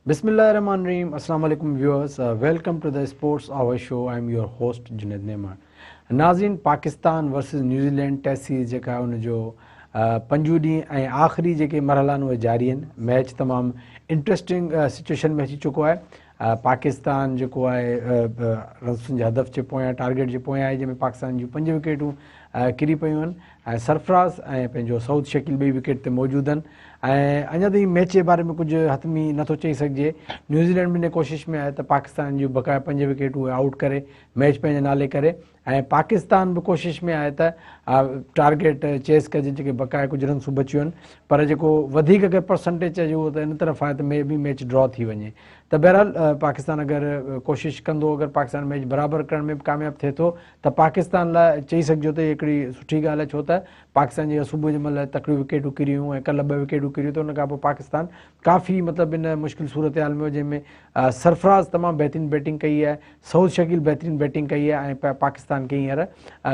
Bismillahirrahmanirrahim. Assalamu alaikum viewers. Welcome to the Sports Hour Show. I am your host Junaid Neman. नाज़रीन, Pakistan versus New Zealand test series जेका उनजो 5 ॾींहं ऐं आख़िरी जेके मरहला आहिनि उहे जारी आहिनि। मैच तमामु इंट्रस्टिंग सिचुएशन में अची चुको आहे। पाकिस्तान जेको आहे रन्सनि जे हदफ़ जे पोयां टारगेट जे पोयां आहे, जंहिंमें पाकिस्तान जूं 5 विकेटूं किरी पियूं आहिनि ऐं सरफराज़ ऐं पंहिंजो सऊद शकील ॿई विकेट ते मौजूदु आहिनि। ऐं अञा ताईं मैच जे बारे में कुझु हतमी नथो चई सघिजे। न्यूज़ीलैंड इन कोशिश में आहे त पाकिस्तान जूं बक़ाया 5 विकेटूं उहे आउट करे मैच पंहिंजे नाले करे, ऐं पाकिस्तान बि कोशिश में आहे त टारगेट चेस कजे जेके बक़ाया कुझु रन्सूं बचियूं आहिनि, पर जेको वधीक अगरि परसेंटेज चइजे उहो त इन तरफ़ आहे त मे बि मैच ड्रॉ थी वञे। त बहरहाल पाकिस्तान अगरि कोशिशि कंदो, अगरि पाकिस्तान मैच बराबरि करण में बि कामयाबु थिए थो त पाकिस्तान लाइ चई सघिजो त हिकिड़ी सुठी ॻाल्हि आहे, छो त पाकिस्तान जी सुबुह जे महिल तकड़ियूं विकेटूं किरियूं ऐं कल्ह 2 विकेटूं किरियूं, त उन खां पोइ पाकिस्तान काफ़ी मतिलबु इन मुश्किल सूरत हाल में, जंहिंमें सरफराज़ तमामु बहितरीनु बैटिंग कई आहे, सऊद शकील बहितरीनु बैटिंग कई आहे ऐं पाकिस्तान खे हींअर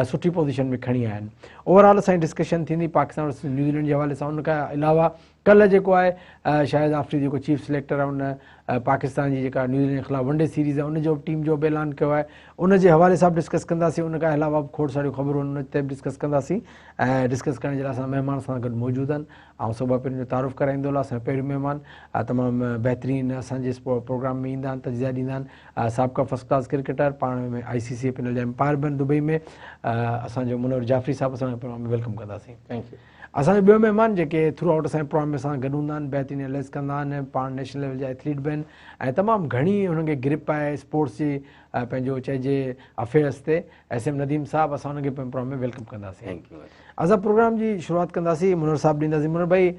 सुठी पोज़ीशन में खणी आया आहिनि। ओवरऑल असांजी डिस्कशन थींदी पाकिस्तान वर्सेस न्यूज़ीलैंड जे हवाले सां। उन खां अलावा कल्ह जेको आहे शाहिद आफ़रीदी जेको चीफ सिलेक्टर आहे, उन पाकिस्तान जी जेका न्यूज़ीलैंड ख़िलाफ़ु वनडे सीरीज़ आहे उन जो टीम जो बि ऐलान कयो आहे। उन जे हवाले सां बि डिस्कस कंदासीं। उन खां अलावा बि खोड़ सारियूं ख़बरूं उन ते बि डिस्कस कंदासीं। ऐं डिस्कस करण जे लाइ असां महिमान सां गॾु मौजूदु आहिनि। ऐं सभु पहिरियों तारुफ़ कराईंदो असां पहिरियों महिमान तमामु बहितरीनु असांजे प्रोग्राम में ईंदा आहिनि, तजिया ॾींदा आहिनि। साबिक़ा फर्स्ट क्लास क्रिकेटर, पाण में ICC पैनल जा एम्पायर बि आहिनि दुबई में, असांजो मुनवर जाफ़री साहिबु असांखे प्रोग्राम में वेलकम कंदासीं। Thank you. असांजो ॿियो महिमान जेके थ्रू आउट असांजे प्रोग्राम में असां गॾु हूंदा आहिनि, बहितरीनु एनालाइज़ कंदा आहिनि, पाण नेशनल लेवल जा एथलीट बि आहिनि ऐं तमामु घणी हुननि खे ग्रिप आहे स्पोर्ट्स जी पंहिंजो चइजे अफेयर्स ते। SM नदीम साहब, असां हुनखे प्रोग्राम में वेलकम कंदासीं। Thank you. असां प्रोग्राम जी शुरुआत कंदासीं, मुनवर साहब ॾींदासीं। मुनवर भाई,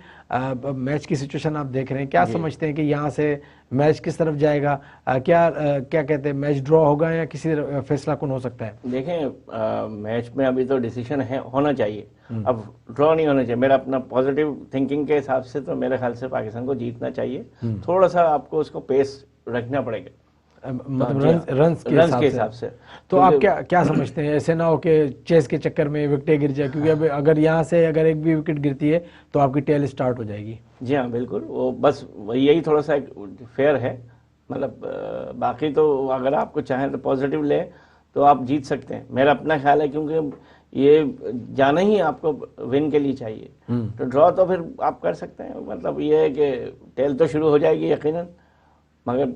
मैच की सिचुएशन आप देख रहे हैं, क्या समझते हैं कि यहाँ से मैच किस तरफ जाएगा? क्या कहते हैं, मैच ड्रॉ होगा या किसी फैसला कौन हो सकता है? देखें, मैच में अभी तो डिसीजन है, होना चाहिए, अब ड्रॉ नहीं होना चाहिए। मेरा अपना पॉजिटिव थिंकिंग के हिसाब से तो मेरे ख्याल से पाकिस्तान को जीतना चाहिए। थोड़ा सा आपको उसको पेस रखना पड़ेगा, मतलब रन्स के हिसाब से। तो आप क्या समझते हैं, ऐसे ना हो कि चेस के चक्कर में विकेटें गिर जाए? क्योंकि अब अगर यहाँ से अगर एक भी विकेट गिरती है तो आपकी टेल स्टार्ट हो जाएगी। जी हाँ, बिल्कुल। वो बस यही थोड़ा सा फेयर है, मतलब बाकी तो अगर आपको चाहें तो पॉजिटिव ले तो आप जीत सकते हैं, मेरा अपना ख्याल है। क्योंकि ये जाना ही आपको विन के लिए चाहिए, तो ड्रॉ तो फिर आप कर सकते हैं। मतलब ये है कि टेल तो शुरू हो जाएगी यकीनन, मगर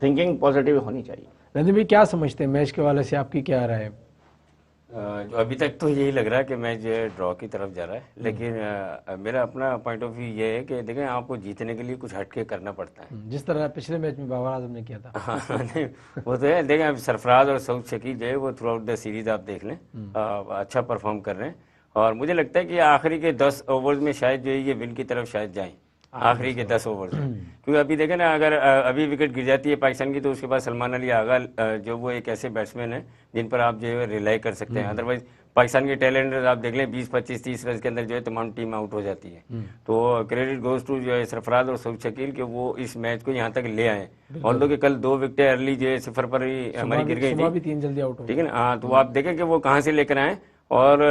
थिंकिंग पॉजिटिव होनी चाहिए। नदीम भाई, क्या समझते हैं मैच के वाले से, आपकी क्या राय है? जो अभी तक तो यही लग रहा है कि मैच ड्रॉ की तरफ जा रहा है, लेकिन मेरा अपना पॉइंट ऑफ व्यू ये है कि देखें, आपको जीतने के लिए कुछ हटके करना पड़ता है, जिस तरह पिछले मैच में बाबर आजम ने किया था। हाँ, नहीं वो तो है। देखें, अब सरफराज और सऊद शकील जो है वो थ्रू आउट द सीरीज आप देख लें अच्छा परफॉर्म कर रहे हैं, और मुझे लगता है कि आखिरी के 10 ओवर्स में शायद जो है ये विन की तरफ शायद जाएँ, आखिरी के 10 ओवर में। क्योंकि अभी देखें ना, अगर अभी विकेट गिर जाती है पाकिस्तान की तो उसके बाद सलमान अली आगा जो वो एक ऐसे बैट्समैन है जिन पर आप जो है रिलाई कर सकते हैं। अदरवाइज पाकिस्तान के टैलेंट आप देख लें, 20, 25, 30 रन के अंदर जो है तमाम टीम आउट हो जाती है। तो क्रेडिट गोज टू जो है सरफराज और सऊद शकील के वो इस मैच को यहाँ तक ले आए। ऑल्दो कि कल 2 विकेटें अर्ली जो है 0 पर ही हमारी गिर गई थी, 3 जल्दी आउट, ठीक है ना। हाँ, तो आप देखें कि वो कहाँ से लेकर आए, और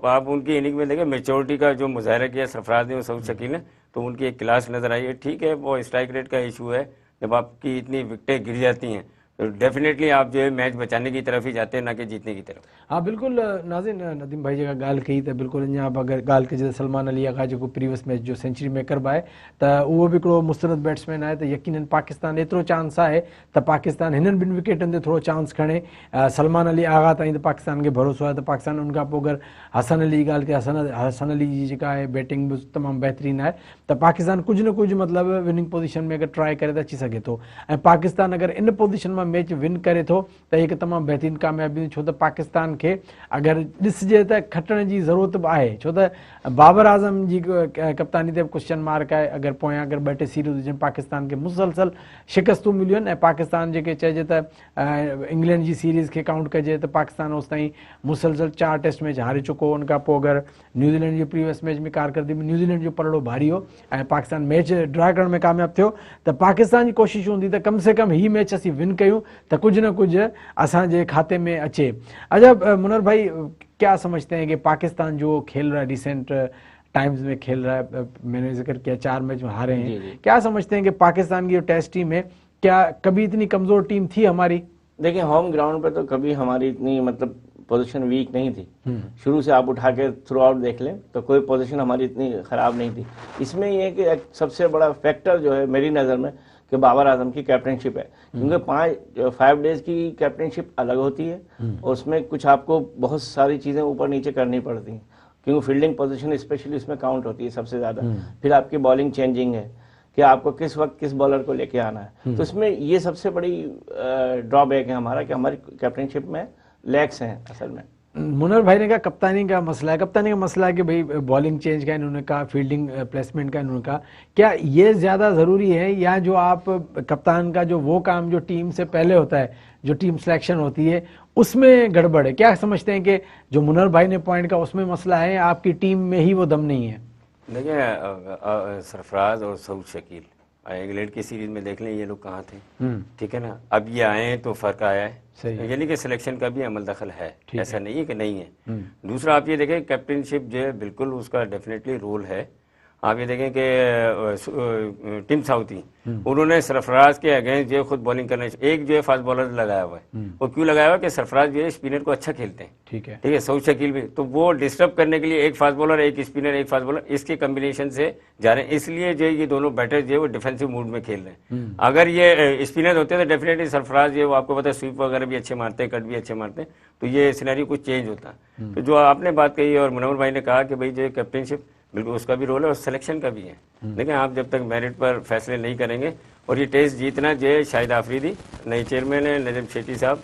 आप उनकी इनिंग में देखें मेच्योरिटी का जो मुजाहरा किया सरफराज ने और सऊद शकील ने, तो उनकी एक क्लास नज़र आई है। ठीक है, वो स्ट्राइक रेट का इशू है, जब आपकी इतनी विकेटें गिर जाती हैं तो डेफिनेटली आप जो है मैच बचाने की तरफ ही जाते हैं, ना कि जीतने की तरफ। हाँ बिल्कुल नाज़रीन, नदीम भाई जेका ॻाल्हि कई त बिल्कुलु अञा अगरि ॻाल्हि कजे त सलमान अली खां जेको प्रीवियस मैच जो सेंचुरी मेकर बि आहे, त उहो बि हिकिड़ो मुस्तरद बैट्समैन आहे, त यकीनन पाकिस्तान एतिरो चांस आहे त पाकिस्तान हिननि 2 विकेटनि ते थोरो चांस खणे। सलमान अली आगा ताईं त पाकिस्तान खे भरोसो आहे त पाकिस्तान उनखां पोइ अगरि हसन अली जी ॻाल्हि कजे, हसन अली जी जेका आहे बैटिंग बि तमामु बहितरीनु आहे, त पाकिस्तान कुझु न कुझु मतिलबु विनिंग पोज़ीशन में अगरि ट्राई करे त अची सघे थो। ऐं पाकिस्तान अगरि इन पोज़ीशन मां मैच विन करे थो त हिकु तमामु बहितरीनु कामयाबी, छो त पाकिस्तान खे अगरि ॾिसजे त खटण जी ज़रूरत बि आहे, छो त बाबर आज़म जी कप्तानी ते बि क्वेश्चन मार्क आहे। अगरि पोयां अगरि 2 टे सीरीज़ हुजनि, पाकिस्तान खे मुसलसल शिकस्तूं मिलियूं आहिनि, ऐं पाकिस्तान जेके चइजे त इंग्लैंड जी सीरीज़ खे काउंट कजे त पाकिस्तान होसि ताईं मुसलसल 4 टेस्ट मैच हारे चुको हो। उनखां पोइ अगरि न्यूज़ीलैंड जे प्रीवियस मैच में कारकर्दगी में न्यूज़ीलैंड जो पलड़ो भारी हो ऐं पाकिस्तान मैच ड्रा करण में कामयाबु थियो, त पाकिस्तान जी कोशिशि हूंदी त कम से कम हीअ मैच असीं विन कयूं त कुझु न कुझु असांजे खाते में अचे। अच्छा मुनवर भाई, क्या समझते हैं कि पाकिस्तान जो खेल रहा है रिसेंट टाइम्स में खेल रहा है, मैंने जिक्र किया 4 मैच में हारे जी, हैं। जी। क्या समझते हैं कि पाकिस्तान की जो टेस्ट टीम है, क्या कभी इतनी कमजोर टीम थी हमारी? देखिए, होम ग्राउंड पे तो कभी हमारी इतनी मतलब पोजीशन वीक नहीं थी। शुरू से आप उठा के थ्रू आउट देख लें तो कोई पोजीशन हमारी इतनी खराब नहीं थी। इसमें ये है कि एक सबसे बड़ा फैक्टर जो है मेरी नज़र में कि बाबर आजम की कैप्टनशिप है, क्योंकि 5 डेज की कैप्टनशिप अलग होती है और उसमें कुछ आपको बहुत सारी चीज़ें ऊपर नीचे करनी पड़ती हैं, क्योंकि फील्डिंग पोजीशन स्पेशली उसमें काउंट होती है सबसे ज़्यादा। फिर आपकी बॉलिंग चेंजिंग है कि आपको किस वक्त किस बॉलर को लेके आना है, तो इसमें ये सबसे बड़ी ड्रॉबैक है हमारा कि हमारी कैप्टनशिप में लैक्स हैं असल में। मुनर भाई ने कहा कप्तानी का मसला है, कप्तानी का मसला है कि भाई बॉलिंग चेंज का इन्होंने कहा, फील्डिंग प्लेसमेंट का इन्होंने कहा। क्या ये ज़्यादा ज़रूरी है या जो आप कप्तान का जो वो काम जो टीम से पहले होता है, जो टीम सिलेक्शन होती है, उसमें गड़बड़ है? क्या समझते हैं कि जो मुनर भाई ने पॉइंट का उसमें मसला है, आपकी टीम में ही वो दम नहीं है? देखिए, सरफराज और सऊद शकील इंग्लैंड की सीरीज में देख लें ये लोग कहाँ थे, ठीक है ना। अब ये आए हैं तो फर्क आया है, यानी कि सिलेक्शन का भी अमल दखल है, ऐसा नहीं है कि नहीं है। दूसरा आप ये देखें कैप्टनशिप जो है बिल्कुल उसका डेफिनेटली रोल है। आप ये देखें कि टीम साउथी उन्होंने सरफराज के अगेंस्ट जो है खुद बॉलिंग करने, एक जो है फास्ट बॉलर लगाया हुआ है। वो क्यों लगाया हुआ है कि सरफराज जो है स्पिनर को अच्छा खेलते हैं, ठीक है, ठीक है, सऊद शकील भी, तो वो डिस्टर्ब करने के लिए एक फास्ट बॉलर, एक स्पिनर, एक फास्ट बॉलर, इसके कॉम्बिनेशन से जा रहे हैं। इसलिए जो ये दोनों बैटर जो है वो डिफेंसिव मूड में खेल रहे हैं। अगर ये स्पिनर होते तो डेफिनेटली सरफराज जो आपको पता है स्वीप वगैरह भी अच्छे मारते हैं, कट भी अच्छे मारते हैं, तो ये सिनेरियो कुछ चेंज होता। तो जो आपने बात कही और मुनव्वर भाई ने कहा कि भाई जो कैप्टनशिप बिल्कुल उसका भी रोल है और सिलेक्शन का भी है। लेकिन आप जब तक मेरिट पर फैसले नहीं करेंगे, और ये टेस्ट जीतना जो है शाहिद आफरीदी नए चेयरमैन है, नजम शेट्टी साहब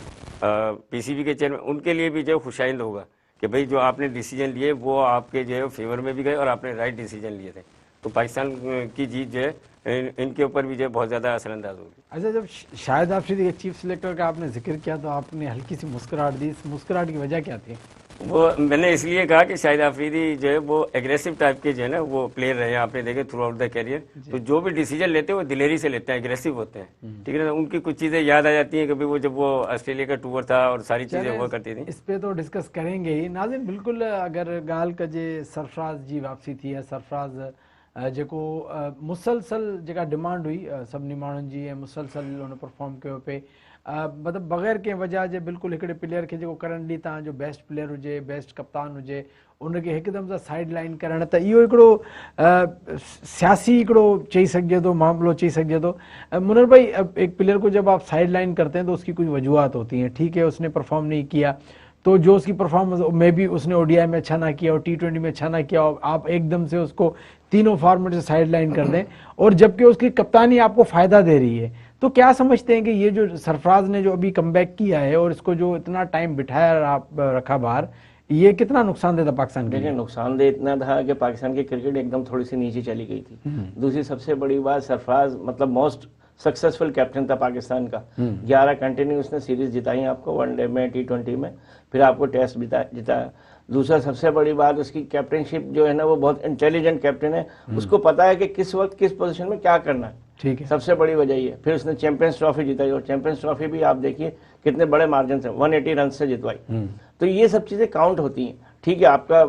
पीसीबी के चेयरमैन, उनके लिए भी जो खुशाइंद होगा कि भाई जो आपने डिसीजन लिए वो आपके जो है फेवर में भी गए और आपने राइट डिसीजन लिए थे, तो पाकिस्तान की जीत जो है इनके ऊपर भी जो है बहुत ज़्यादा असरअंदाज होगी। अच्छा, जब शाहिद आफरीदी के चीफ सिलेक्टर का आपने जिक्र किया तो आपने हल्की सी मुस्कुराहट दी, इस मुस्कुराहट की वजह क्या थी? वो मैंने इसलिए कहा कि शाहिद आफरीदी जो है वो एग्रेसिव टाइप के जो है ना वो प्लेयर रहे हैं, आपने देखे थ्रू आउट द कैरियर, तो जो भी डिसीजन लेते हैं वो दिलेरी से लेते हैं, एग्रेसिव होते हैं, ठीक है ना। उनकी कुछ चीज़ें याद आ जाती हैं, कभी वो जब वो ऑस्ट्रेलिया का टूर था और सारी चीज़ें हुआ करती थी। इस पे तो डिस्कस करेंगे ही नाज़िम, बिल्कुल। अगर गाल कजे सरफराज जी वापसी थी या सरफराज जेको मुसलसल जेका डिमांड हुई सभिनी माण्हुनि जी ऐं मुसलसल उन परफॉर्म कयो पे, मतिलबु बग़ैर कंहिं वजह जे बिल्कुलु हिकिड़े प्लेयर खे जेको करंटली तव्हांजो बेस्ट प्लेयर हुजे, बेस्ट कप्तान हुजे, उनखे हिकदमि सां साइड लाइन करणु, त इहो हिकिड़ो सियासी हिकिड़ो चई सघिजे थो, मामलो चई सघिजे थो। मुनर भाई, एक प्लेयर को जब आप साइड लाइन करते हैं तो उसकी कुछ वजूहत होती हैं, ठीक है, उसने परफॉर्म नहीं किया तो जो उसकी परफॉर्मेंस मे बी उसने ओडीआई में अच्छा ना किया और T20 में अच्छा ना किया, और आप एकदम से उसको तीनों फॉर्मेट से साइड लाइन कर दें, और जबकि उसकी कप्तानी आपको फ़ायदा दे रही है, तो क्या समझते हैं कि ये जो सरफराज ने जो अभी कमबैक किया है और इसको जो इतना टाइम बिठाया रखा बाहर, ये कितना नुकसानदेह था पाकिस्तान के लिए? नुकसानदेह इतना था कि पाकिस्तान की क्रिकेट एकदम थोड़ी सी नीचे चली गई थी। दूसरी सबसे बड़ी बात, सरफराज मतलब मोस्ट सक्सेसफुल कैप्टन था पाकिस्तान का। 11 कंटिन्यू उसने सीरीज जिताई आपको, वनडे में, T20 में, फिर आपको टेस्ट जिताया। दूसरा सबसे बड़ी बात, उसकी कैप्टनशिप जो है ना वो बहुत इंटेलिजेंट कैप्टन है, उसको पता है कि किस वक्त किस पोजीशन में क्या करना है, ठीक है, सबसे बड़ी वजह ये। फिर उसने चैंपियंस ट्रॉफी जिताई और चैंपियंस ट्रॉफी भी आप देखिए कितने बड़े मार्जिन से 180 रन से जितवाई। तो ये सब चीज़ें काउंट होती हैं। ठीक है, आपका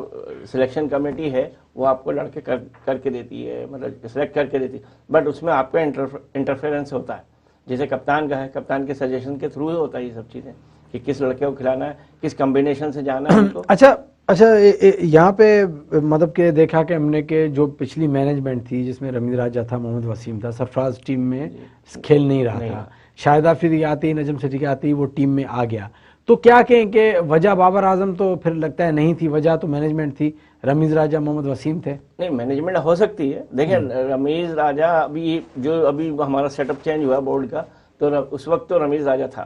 सिलेक्शन कमेटी है वो आपको लड़के करके देती है, मतलब सिलेक्ट करके देती है, बट उसमें आपका इंटरफेरेंस होता है, जैसे कप्तान का है, कप्तान के सजेशन के थ्रू ही होता है ये सब चीज़ें कि किस लड़के को खिलाना है, किस कॉम्बिनेशन से जाना है उनको। अच्छा, यहाँ पे मतलब कि देखा कि हमने कि जो पिछली मैनेजमेंट थी जिसमें रमीज राजा था, मोहम्मद वसीम था, सरफराज टीम में खेल नहीं रहा था, शाहिद आफरीदी आती, नजम शेट्टी आती, वो टीम में आ गया, तो क्या कहें कि वजह बाबर आजम तो फिर लगता है नहीं थी, वजह तो मैनेजमेंट थी, रमीज राजा मोहम्मद वसीम थे? नहीं, मैनेजमेंट हो सकती है। देखिए, रमीज राजा अभी हमारा सेटअप चेंज हुआ बोर्ड का, तो उस वक्त तो रमीज राजा था,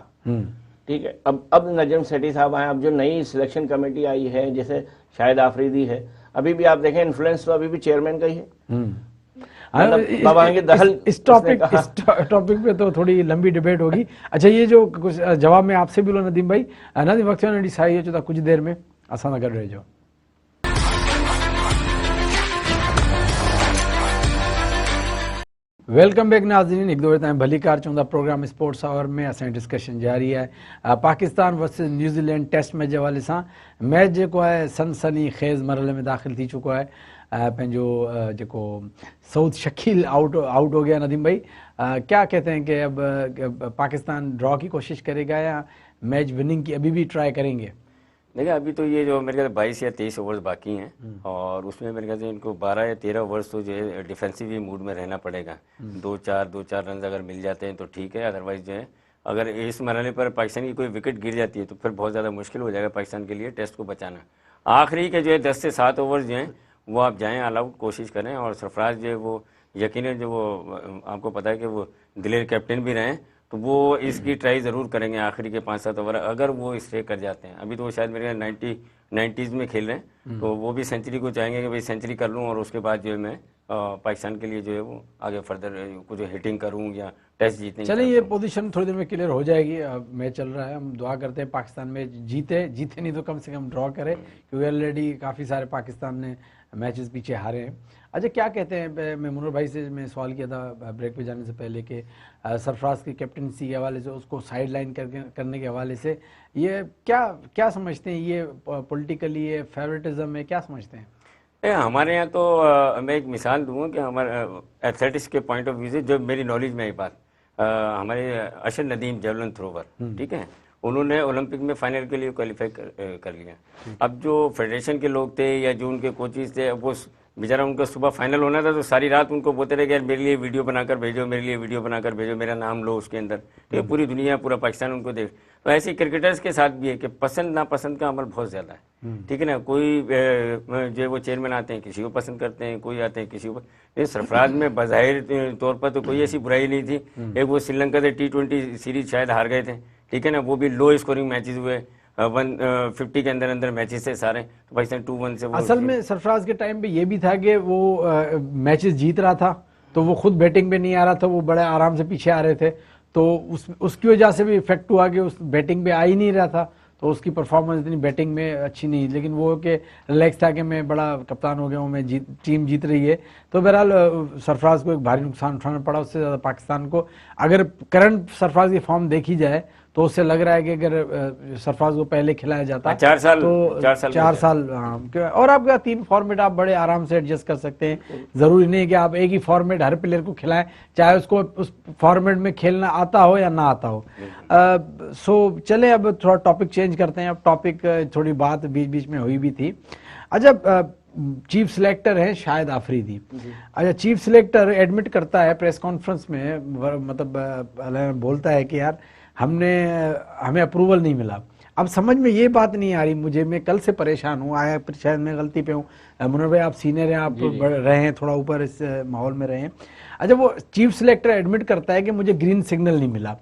ठीक है। अब नजम शेट्टी साहब आए, अब जो नई सिलेक्शन कमेटी आई है, जैसे शाहिद आफरीदी है, अभी भी आप देखें इन्फ्लुएंस तो अभी भी चेयरमैन का ही है। इस टॉपिक पे तो थोड़ी लंबी डिबेट होगी। अच्छा, ये जो कुछ जवाब में आपसे भी लो नदीम भाई, नदीम वक्त साई अचो था कुछ देर में, असां गॾु रहिजो। वेलकम बैक नाज़रीन, एक दो ताईं भली कार चवंदा प्रोग्राम स्पोर्ट्स आवर में असांजी डिस्कशन जारी है। Pakistan versus New Zealand test match जे हवाले सां मैच जेको आहे सनसनी खेज़ मरहले में दाख़िल थी चुको है। पंहिंजो जेको सऊद शकील आउट हो गया। नदीम भाई क्या कहते हैं कि अब पाकिस्तान ड्रॉ की कोशिश करेगा या मैच विनिंग की अभी भी ट्राई करेंगे? देखिए अभी तो ये जो मेरे ख्याल 22 या 23 ओवर्स बाकी हैं और उसमें मेरे ख्याल से इनको 12 या 13 ओवर्स तो जो है डिफेंसिव मूड में रहना पड़ेगा। 2-4 रन अगर मिल जाते हैं तो ठीक है, अदरवाइज जो है अगर इस मरहले पर पाकिस्तान की कोई विकेट गिर जाती है तो फिर बहुत ज़्यादा मुश्किल हो जाएगा पाकिस्तान के लिए टेस्ट को बचाना। आखिरी के जो है 10 से 7 ओवर्स जो हैं वो आप जाएँ, ऑल आउट कोशिश करें। और सरफराज जो है वो यकीनन जो वो आपको पता है कि वो दिलेर कैप्टन भी रहे, तो वो इसकी ट्राई ज़रूर करेंगे आखिरी के 5-7 ओवर अगर वो स्टे कर जाते हैं। अभी तो वो शायद मेरे 90s में खेल रहे हैं, तो वो भी सेंचुरी को चाहेंगे कि भाई सेंचुरी कर लूँ और उसके बाद जो है मैं पाकिस्तान के लिए जो है वो आगे फर्दर कुछ हिटिंग करूँ या टेस्ट जीतने। चलिए ये पोजीशन थोड़ी देर में क्लियर हो जाएगी। मैच चल रहा है, हम दुआ करते हैं पाकिस्तान में जीते नहीं तो कम से कम ड्रॉ करे, क्योंकि ऑलरेडी काफ़ी सारे पाकिस्तान ने मैचेस पीछे हारे हैं। अच्छा क्या कहते हैं, मैं मुनवर भाई से मैं सवाल किया था ब्रेक पे जाने से पहले कि सरफराज की कैप्टनसी के हवाले से, उसको साइड लाइन करने के हवाले से, ये क्या समझते हैं? ये पॉलिटिकली ये फेवरेटिज्म है, क्या समझते हैं? हमारे यहाँ तो मैं एक मिसाल दूंगा कि हमारे एथलेटिक्स के पॉइंट ऑफ व्यू से जो मेरी नॉलेज में आई बात, हमारे अशर नदीम जेवलिन थ्रोवर, ठीक है, उन्होंने ओलंपिक में फाइनल के लिए क्वालिफाई कर लिया। अब जो फेडरेशन के लोग थे या जो उनके कोचेज थे, वो बेचारा उनका सुबह फाइनल होना था तो सारी रात उनको बोलते रहे कि यार मेरे लिए वीडियो बनाकर भेजो, मेरे लिए वीडियो बनाकर भेजो, मेरा नाम लो उसके अंदर, ठीक है, पूरी दुनिया पूरा पाकिस्तान उनको देख। तो ऐसे क्रिकेटर्स के साथ भी है कि पसंद नापसंद का अमल बहुत ज़्यादा है, ठीक है ना। कोई जो वो चेयरमैन आते हैं किसी को पसंद करते हैं, कोई आते हैं किसी को। लेकिन सरफराज में बज़ाहिर तौर पर तो कोई ऐसी बुराई नहीं थी। एक वो श्रीलंका से T20 सीरीज शायद हार गए थे, ठीक है ना, वो भी लो स्कोरिंग मैचेस हुए, 150 के अंदर मैचेस थे सारे, तो पाकिस्तान 2-1 से। असल में सरफराज के टाइम पे ये भी था कि वो मैचेस जीत रहा था तो वो खुद बैटिंग पे नहीं आ रहा था, वो बड़े आराम से पीछे आ रहे थे, तो उसकी वजह से भी इफेक्ट हुआ कि उस बैटिंग पे आ ही नहीं रहा था, तो उसकी परफॉर्मेंस इतनी बैटिंग में अच्छी नहीं। लेकिन वो कि रिलैक्स था कि मैं बड़ा कप्तान हो गया हूँ, मैं टीम जीत रही है, तो बहरहाल सरफराज को एक भारी नुकसान उठाना पड़ा। उससे ज़्यादा पाकिस्तान को, अगर करंट सरफराज की फॉर्म देखी जाए तो उससे लग रहा है कि अगर सरफराज को पहले खिलाया जाता 4 साल तो 4 साल और आपका 3 फॉर्मेट आप बड़े आराम से एडजस्ट कर सकते हैं। जरूरी नहीं कि आप एक ही फॉर्मेट हर प्लेयर को खिलाएं, चाहे उसको उस फॉर्मेट में खेलना आता हो या ना आता हो। सो चले अब थोड़ा टॉपिक चेंज करते हैं। अब टॉपिक थोड़ी बात बीच बीच में हुई भी थी। अच्छा चीफ सिलेक्टर है शाहिद आफरीदी। अच्छा चीफ सिलेक्टर एडमिट करता है प्रेस कॉन्फ्रेंस में, मतलब बोलता है कि यार हमें अप्रूवल नहीं मिला। अब समझ में ये बात नहीं आ रही मुझे, मैं कल से परेशान हूँ, आया शायद मैं गलती पे हूँ। मुनवर भाई आप सीनियर हैं, आप रहे हैं, थोड़ा ऊपर इस माहौल में रहे हैं। अच्छा वो चीफ सिलेक्टर एडमिट करता है कि मुझे ग्रीन सिग्नल नहीं मिला।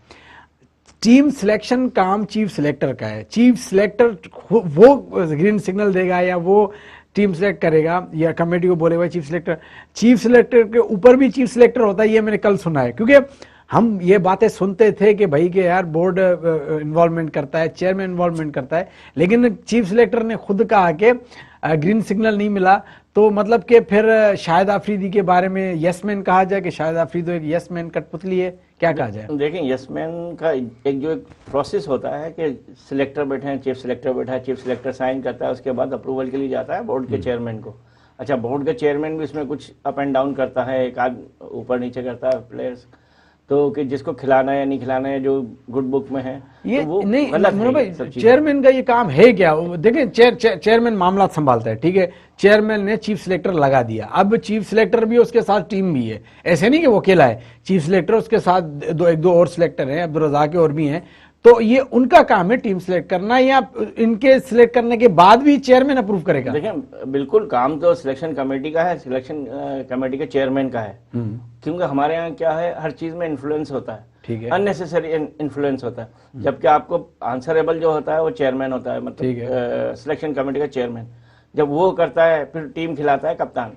टीम सिलेक्शन काम चीफ सिलेक्टर का है, चीफ सिलेक्टर वो ग्रीन सिग्नल देगा या वो टीम सिलेक्ट करेगा या कमेटी को बोलेगा चीफ सिलेक्टर के ऊपर भी चीफ सिलेक्टर होता है, ये मैंने कल सुना है। क्योंकि हम ये बातें सुनते थे कि भाई के यार बोर्ड इन्वॉल्वमेंट करता है, चेयरमैन इन्वॉल्वमेंट करता है, लेकिन चीफ सिलेक्टर ने खुद कहा कि ग्रीन सिग्नल नहीं मिला, तो मतलब कि फिर शाहिद आफरीदी के बारे में यसमैन कहा जाए कि शाहिद आफरीदी एक यसमैन कठपुतली है, क्या कहा जाए? देखें यसमैन का एक प्रोसेस होता है कि सिलेक्टर बैठे हैं, चीफ सिलेक्टर बैठा है, चीफ सिलेक्टर साइन करता है, उसके बाद अप्रूवल के लिए जाता है बोर्ड के चेयरमैन को। अच्छा बोर्ड का चेयरमैन भी इसमें कुछ अप एंड डाउन करता है, एक आध ऊपर नीचे करता है प्लेयर्स, तो कि जिसको खिलाना है या नहीं खिलाना है जो गुड मुख में है ये तो वो नहीं भाई चेयरमैन का ये काम है क्या? देखें चेयरमैन मामला संभालता है, ठीक है, चेयरमैन ने चीफ सिलेक्टर लगा दिया, अब चीफ सिलेक्टर भी उसके साथ टीम भी है, ऐसे नहीं कि वो अकेला है, चीफ सिलेक्टर उसके साथ एक दो और सिलेक्टर हैं, अब्दुल रज़ाक और भी हैं, तो ये उनका काम है टीम सिलेक्ट करना, या इनके सिलेक्ट करने के बाद भी चेयरमैन अप्रूव करेगा? देखें बिल्कुल काम तो सिलेक्शन कमेटी का है, सिलेक्शन कमेटी के चेयरमैन का है, क्योंकि हमारे यहाँ क्या है हर चीज में इन्फ्लुएंस होता है, ठीक है, अननेसेसरी इन्फ्लुएंस होता है, जबकि आपको आंसरेबल जो होता है वो चेयरमैन होता है, मतलब सिलेक्शन कमेटी का चेयरमैन। जब वो करता है फिर टीम खिलाता है कप्तान,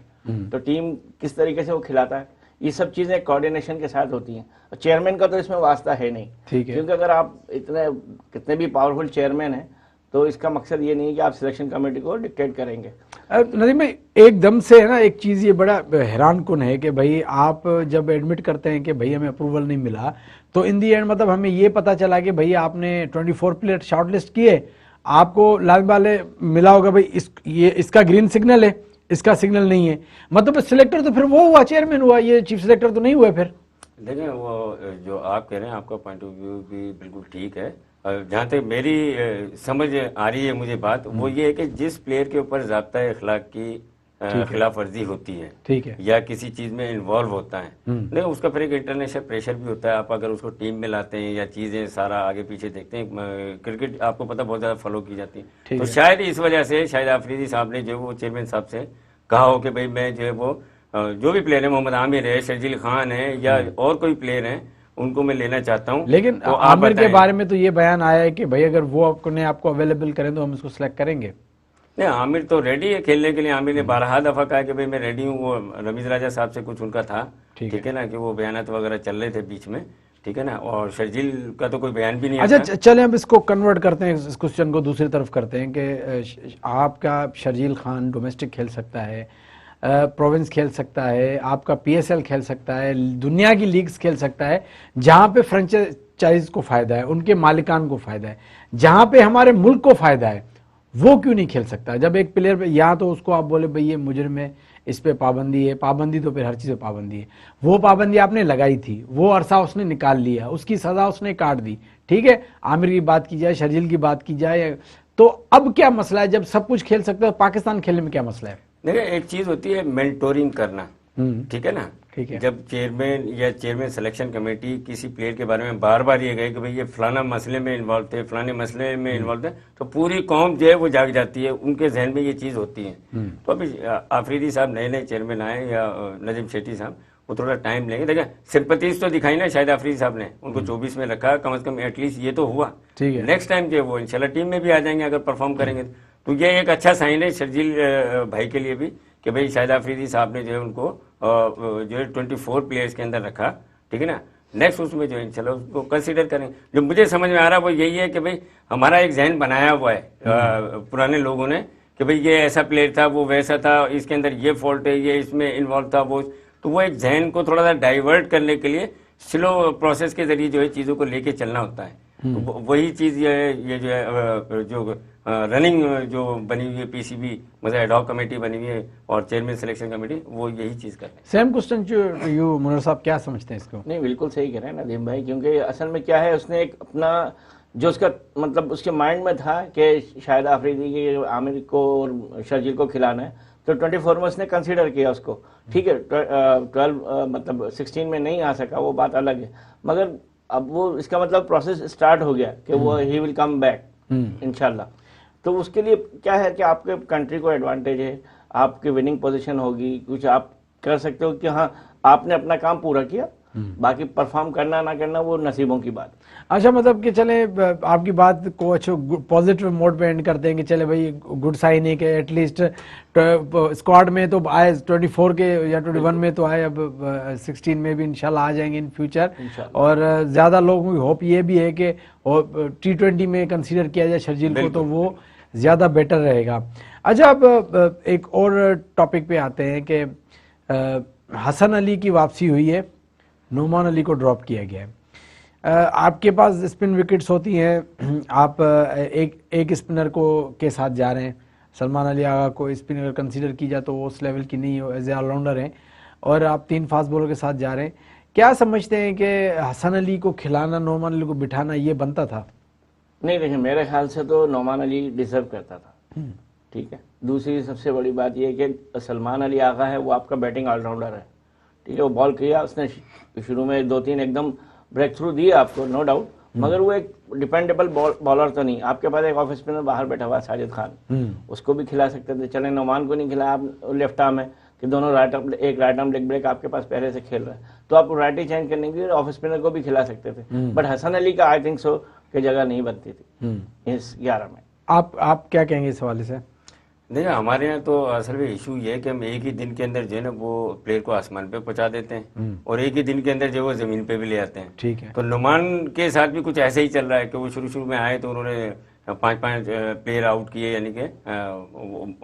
तो टीम किस तरीके से वो खिलाता है, ये सब चीजें कोऑर्डिनेशन के साथ होती हैं। चेयरमैन का तो इसमें वास्ता है नहीं, ठीक है, क्योंकि अगर आप इतने कितने भी पावरफुल चेयरमैन हैं तो इसका मकसद ये नहीं है कि आप सिलेक्शन कमेटी को डिक्टेट करेंगे। नदीम भाई एकदम से है ना एक चीज़ ये बड़ा हैरान कुन है कि भाई आप जब एडमिट करते हैं कि भाई हमें अप्रूवल नहीं मिला, तो इन दी एंड मतलब हमें ये पता चला कि भाई आपने 24 प्लेयर शॉर्टलिस्ट किए, आपको लाल वाले मिला होगा भाई इसका ग्रीन सिग्नल है, इसका सिग्नल नहीं है, मतलब सिलेक्टर तो फिर वो हुआ, चेयरमैन हुआ, ये चीफ सिलेक्टर तो नहीं हुआ फिर। देखिए वो जो आप कह रहे हैं आपका पॉइंट ऑफ व्यू भी बिल्कुल ठीक है। जहाँ तक मेरी समझ आ रही है मुझे बात, वो ये है कि जिस प्लेयर के ऊपर ज़ाब्ता अखलाक की खिलाफ वर्जी होती है, ठीक है, या किसी चीज़ में इन्वॉल्व होता है, नहीं उसका फिर एक इंटरनेशनल प्रेशर भी होता है। आप अगर उसको टीम में लाते हैं या चीज़ें सारा आगे पीछे देखते हैं, क्रिकेट आपको पता बहुत ज़्यादा फॉलो की जाती है, तो शायद इस वजह से शायद आफरीदी साहब ने जो वो चेयरमैन साहब से कहा हो कि भाई मैं जो है वो जो भी प्लेयर है, मोहम्मद आमिर है, शर्जील खान है, या और कोई प्लेयर हैं, उनको मैं लेना चाहता हूँ। लेकिन तो आमिर के बारे में तो ये बयान आया है कि भाई अगर वो आपको अवेलेबल करें तो हम इसको सिलेक्ट करेंगे। नहीं, आमिर तो रेडी है खेलने के लिए। आमिर ने 12 दफा कहा कि भाई मैं रेडी हूँ। वो रमीज राजा साहब से कुछ उनका था, ठीक है ना, कि वो बयानात वगैरह चल रहे थे बीच में, ठीक है ना, और शर्जील का तो कोई बयान भी नहीं अच्छा, आता। चले हम इसको कन्वर्ट करते हैं, इस क्वेश्चन को दूसरी तरफ करते हैं कि आपका शर्जील खान डोमेस्टिक खेल सकता है, प्रोविंस खेल सकता है, आपका पीएसएल खेल सकता है, दुनिया की लीग्स खेल सकता है, जहां पे फ्रेंचाइज को फायदा है, उनके मालिकान को फायदा है, जहां पे हमारे मुल्क को फायदा है, वो क्यों नहीं खेल सकता? जब एक प्लेयर पे या तो उसको आप बोले भाई ये मुजरिम है, इस पे पाबंदी है, पाबंदी तो फिर हर चीज़ पे पाबंदी है, वो पाबंदी आपने लगाई थी, वो अरसा उसने निकाल लिया, उसकी सज़ा उसने काट दी, ठीक है। आमिर की बात की जाए, शर्जील की बात की जाए, तो अब क्या मसला है? जब सब कुछ खेल सकता है, पाकिस्तान खेलने में क्या मसला है? देखिए एक चीज होती है मेंटोरिंग करना, ठीक है ना, ठीक है। जब चेयरमैन या चेयरमैन सिलेक्शन कमेटी किसी प्लेयर के बारे में बार बार ये कहे कि भाई ये फलाना मसले में इन्वॉल्व थे, फलाने मसले में इन्वॉल्व थे, तो पूरी कौम जो है वो जाग जाती है, उनके जहन में ये चीज होती है। तो अभी आफरीदी साहब नए नए चेयरमैन आए, या नजीम शेट्टी साहब, वो थोड़ा टाइम लेंगे। देखिए सिंपैथीज तो दिखाई ना शायद आफरीदी साहब ने, उनको 24 में रखा, कम से कम एटलीस्ट ये तो हुआ। ठीक है। नेक्स्ट टाइम जो है वो इंशाल्लाह टीम में भी आ जाएंगे अगर परफॉर्म करेंगे, तो ये एक अच्छा साइन है शर्जील भाई के लिए भी कि भाई शाहिद आफरीदी साहब ने जो है उनको जो है 24 प्लेयर्स के अंदर रखा, ठीक है ना। नेक्स्ट उसमें जो है इंशाल्लाह उसको कंसीडर करेंगे। जो मुझे समझ में आ रहा है वो यही है कि भाई हमारा एक जहन बनाया हुआ है पुराने लोगों ने कि भाई ये ऐसा प्लेयर था, वो वैसा था, इसके अंदर ये फॉल्ट है, ये इसमें इन्वॉल्व था, वो एक जहन को थोड़ा सा डाइवर्ट करने के लिए स्लो प्रोसेस के जरिए जो है चीज़ों को लेके चलना होता है। तो वही चीज़ ये जो है जो रनिंग जो बनी हुई है पीसीबी, मतलब एडॉक कमेटी बनी हुई है और चेयरमैन सिलेक्शन कमेटी, वो यही चीज़ कर रहे हैं। सेम क्वेश्चन टू यू मुनर साहब, क्या समझते हैं इसको? नहीं, बिल्कुल सही कह रहे हैं नदीम भाई, क्योंकि असल में क्या है, उसने एक अपना जो उसका मतलब उसके माइंड में था कि शायद आफरीदी के आमिर को और शर्जील को खिलाना है, तो 24 में उसने कंसीडर किया उसको, ठीक है। 12 मतलब 16 में नहीं आ सका, वो बात अलग है, मगर अब वो इसका मतलब प्रोसेस स्टार्ट हो गया कि वो ही विल कम बैक इंशाल्लाह। तो उसके लिए क्या है कि आपके कंट्री को एडवांटेज है, आपकी विनिंग पोजीशन होगी, कुछ आप कर सकते हो कि हाँ आपने अपना काम पूरा किया, बाकी परफॉर्म करना ना करना वो नसीबों की बात। अच्छा, मतलब कि चले आपकी बात को अच्छे पॉजिटिव मोड पे एंड करते हैं कि चले भाई गुड साइन है कि एटलीस्ट स्क्वाड में तो आए, 24 के या 21 में तो आए, अब 16 में भी इंशाल्लाह आ जाएंगे इन फ्यूचर। और ज़्यादा लोगों की होप ये भी है कि T20 में कंसीडर किया जाए शर्जील को, तो वो ज़्यादा बेटर रहेगा। अच्छा, अब एक और टॉपिक पे आते हैं कि हसन अली की वापसी हुई है, नोमान अली को ड्रॉप किया गया है। आपके पास स्पिन विकेट्स होती हैं, आप एक स्पिनर को के साथ जा रहे हैं, सलमान अली आगा को स्पिनर कंसीडर की जाए तो वो उस लेवल की नहीं हो, एज ए ऑलराउंडर हैं, और आप 3 फास्ट बॉलर के साथ जा रहे हैं। क्या समझते हैं कि हसन अली को खिलाना, नोमान अली को बिठाना ये बनता था? नहीं, देखिए मेरे ख्याल से तो नोमान अली डिजर्व करता था, ठीक है। दूसरी सबसे बड़ी बात यह है कि सलमान अली आगा है, वो आपका बैटिंग ऑलराउंडर है, ठीक है। वो बॉल किया उसने शुरू में 2-3 एकदम ब्रेक थ्रू दिए आपको, नो डाउट, मगर वो एक डिपेंडेबल बॉलर तो नहीं। आपके पास एक ऑफ स्पिनर बाहर बैठा हुआ साजिद खान, उसको भी खिला सकते थे, चले नोमान को नहीं खिलाया, आप लेफ्ट आर्म है कि दोनों एक राइट आर्म लेग ब्रेक आपके पास पहले से खेल रहा है, तो आप राइटी चेंज करने के लिए ऑफ स्पिनर को भी खिला सकते थे, बट हसन अली का आई थिंक सो कि जगह नहीं बनती थी इस 11 में। आप क्या कहेंगे इस हवाले से? देखिए हमारे यहाँ तो असल में इशू ये है कि हम एक ही दिन के अंदर जो है ना वो प्लेयर को आसमान पे पहुंचा देते हैं और एक ही दिन के अंदर जो वो जमीन पे भी ले आते हैं, ठीक है। तो नुमान के साथ भी कुछ ऐसे ही चल रहा है कि वो शुरू में आए तो उन्होंने 5 प्लेयर आउट किए, यानी कि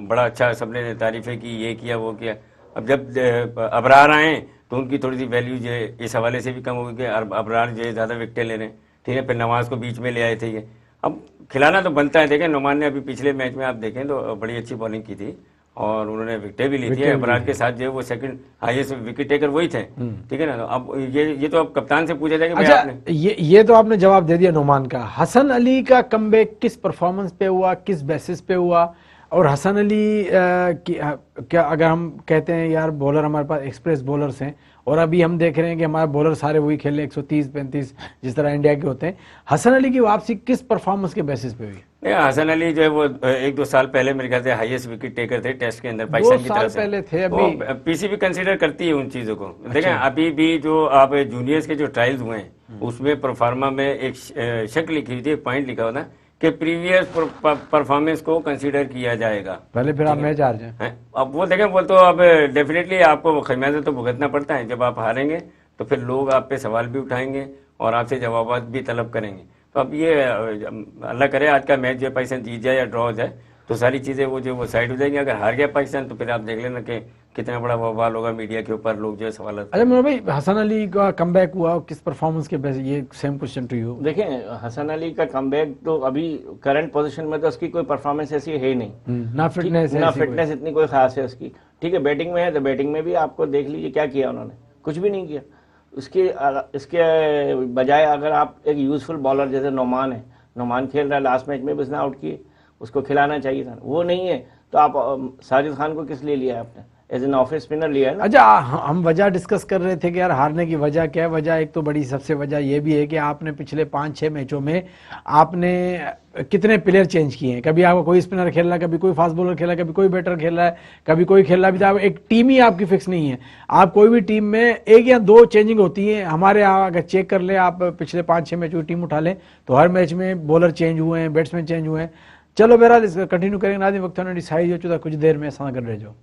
बड़ा अच्छा सबने तारीफें की, ये किया वो किया। अब जब अबरार आए तो उनकी थोड़ी सी वैल्यू जो है इस हवाले से भी कम हो गई कि अबरार जो है ज़्यादा विकेटें ले रहे हैं, ठीक है। फिर नवाज को बीच में ले आए थे ये, अब खिलाना तो बनता है। देखें नुमान ने अभी पिछले मैच में आप देखें तो बड़ी अच्छी बॉलिंग की थी और उन्होंने विकेट भी ली थी। अबरार के साथ जो है वो सेकंड हाईएस्ट विकेट टेकर वही थे, ठीक है ना। तो अब ये तो अब कप्तान से पूछा जाए कि भाई अच्छा, आपने ये तो आपने जवाब दे दिया नोमान का। हसन अली का कमबैक किस परफॉर्मेंस पे हुआ, किस बेसिस पे हुआ? और हसन अली क्या अगर हम कहते हैं यार बॉलर हमारे पास एक्सप्रेस बॉलर्स हैं, और अभी हम देख रहे हैं कि हमारे बॉलर सारे वही खेल रहे हैं 130-135 जिस तरह इंडिया के होते हैं, हसन अली की वापसी किस परफॉर्मेंस के बेसिस पे हुई? नहीं, हसन अली जो है वो 1-2 साल पहले मेरे ख्याल से हाईएस्ट विकेट टेकर थे टेस्ट के अंदर पाकिस्तान की तरफ से। पहले थे। अभी पीसीबी कंसीडर करती है उन चीजों को। देखें अभी भी जो आप जूनियर्स के जो ट्रायल्स हुए हैं उसमें परफॉर्मा में एक शक लिखी हुई थी, एक पॉइंट लिखा हुआ था कि प्रीवियस परफॉर्मेंस को कंसीडर किया जाएगा। पहले फिर आप मैच हार जाए। अब वो देखें, वो तो अब डेफिनेटली आपको खमियाजा तो भुगतना पड़ता है। जब आप हारेंगे तो फिर लोग आप पे सवाल भी उठाएंगे और आपसे जवाबात भी तलब करेंगे। तो अब ये अल्लाह करे आज का मैच जो पाकिस्तान जीत जाए या ड्रॉ हो जाए तो सारी चीज़ें वो साइड हो जाएंगी। अगर हार गया पाकिस्तान तो फिर आप देख लेना कि कितना बड़ा बवाल होगा मीडिया के ऊपर, लोग जो है सवाल। अच्छा मेरा भाई, हसन अली का कमबैक हुआ किस परफॉर्मेंस के बेसिस? ये सेम क्वेश्चन टू यू। देखें हसन अली का कमबैक तो अभी करंट पोजीशन में तो उसकी कोई परफॉर्मेंस ऐसी है ही नहीं, ना फिटनेस है, ना फिटनेस इतनी कोई खास है उसकी। ठीक है, बैटिंग में है तो बैटिंग में भी आपको देख लीजिए क्या किया उन्होंने, कुछ भी नहीं किया। इसके बजाय अगर आप एक यूजफुल बॉलर जैसे नोमान है, नोमान खेल रहा है, लास्ट मैच में भी उसने आउट किए, उसको खिलाना चाहिए था, वो नहीं है। तो आप साजिद खान को किस लिए लिया है आपने? एज एन ऑफ स्पिनर लिया है ना। अच्छा, हम वजह डिस्कस कर रहे थे कि यार हारने की वजह क्या है। वजह एक तो बड़ी सबसे वजह ये भी है कि आपने पिछले 5-6 मैचों में आपने कितने प्लेयर चेंज किए हैं। कभी आपको कोई स्पिनर खेल रहा है, कभी कोई फास्ट बॉलर खेल रहा है, कभी कोई बैटर खेल रहा है, कभी कोई खेल रहा है। अभी एक टीम ही आपकी फिक्स नहीं है। आप कोई भी टीम में 1 या 2 चेंजिंग होती है। हमारे यहाँ अगर चेक कर ले आप, पिछले 5-6 मैचों की टीम उठा लें तो हर मैच में बॉलर चेंज हुए हैं, बैट्समैन चेंज हुए हैं। चलो बहरहाल इसका कंटिन्यू करेंगे। नाज़रीन वक्त डिसाइड हो चुका, कुछ देर में ऐसा कर रहे जो।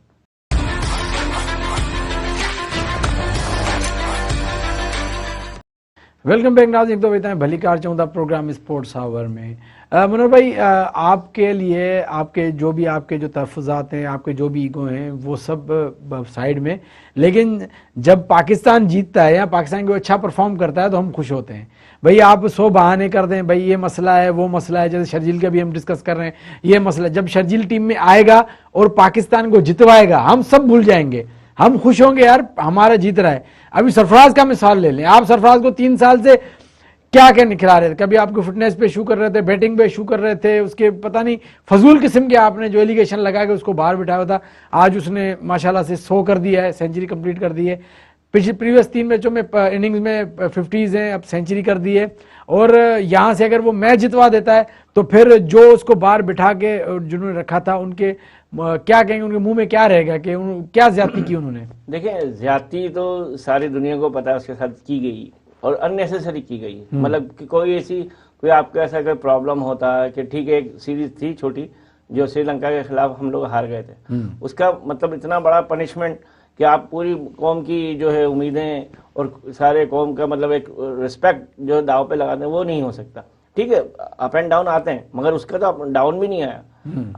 वेलकम बैक नाज़रीन, तो बेहतर भली कार चाहूँगा प्रोग्राम स्पोर्ट्स आवर में। मनोहर भाई, आपके लिए आपके जो तहफ़्फ़ुज़ात हैं, आपके जो भी ईगो हैं, वो सब साइड में, लेकिन जब पाकिस्तान जीतता है या पाकिस्तान कोई अच्छा परफॉर्म करता है तो हम खुश होते हैं। भाई आप 100 बहाने कर दें, भाई ये मसला है, वो मसला है, जैसे शर्जील का भी हम डिस्कस कर रहे हैं, ये मसला। जब शर्जील टीम में आएगा और पाकिस्तान को जितवाएगा हम सब भूल जाएंगे, हम खुश होंगे यार हमारा जीत रहा है। अभी सरफराज का मिसाल ले लें, आप सरफराज को 3 साल से क्या क्या निखरा रहे थे। कभी आपको फिटनेस पे इशू कर रहे थे, बैटिंग पे इशू कर रहे थे, उसके पता नहीं फजूल किस्म के आपने जो एलिगेशन लगा के उसको बाहर बिठाया था। आज उसने माशाल्लाह से 100 कर दिया है, सेंचुरी कंप्लीट कर दी है। प्रीवियस 3 मैचों में इनिंग्स में 50s हैं, अब सेंचुरी कर दी है। और यहाँ से अगर वो मैच जितवा देता है तो फिर जो उसको बाहर बिठा के जिन्होंने रखा था उनके क्या कहेंगे, उनके मुंह में क्या रहेगा कि क्या ज्यादती की उन्होंने? देखिए, ज्यादती तो सारी दुनिया को पता है उसके साथ की गई और अननेसेसरी की गई। मतलब कि कोई आपको ऐसा कोई प्रॉब्लम होता है कि ठीक है, एक सीरीज थी छोटी जो श्रीलंका के खिलाफ हम लोग हार गए थे, उसका मतलब इतना बड़ा पनिशमेंट कि आप पूरी कौम की जो है उम्मीदें और सारे कौम का मतलब एक रिस्पेक्ट जो दाव पे लगाते हैं वो नहीं हो सकता। ठीक है, अप एंड डाउन आते हैं, मगर उसका तो डाउन भी नहीं आया।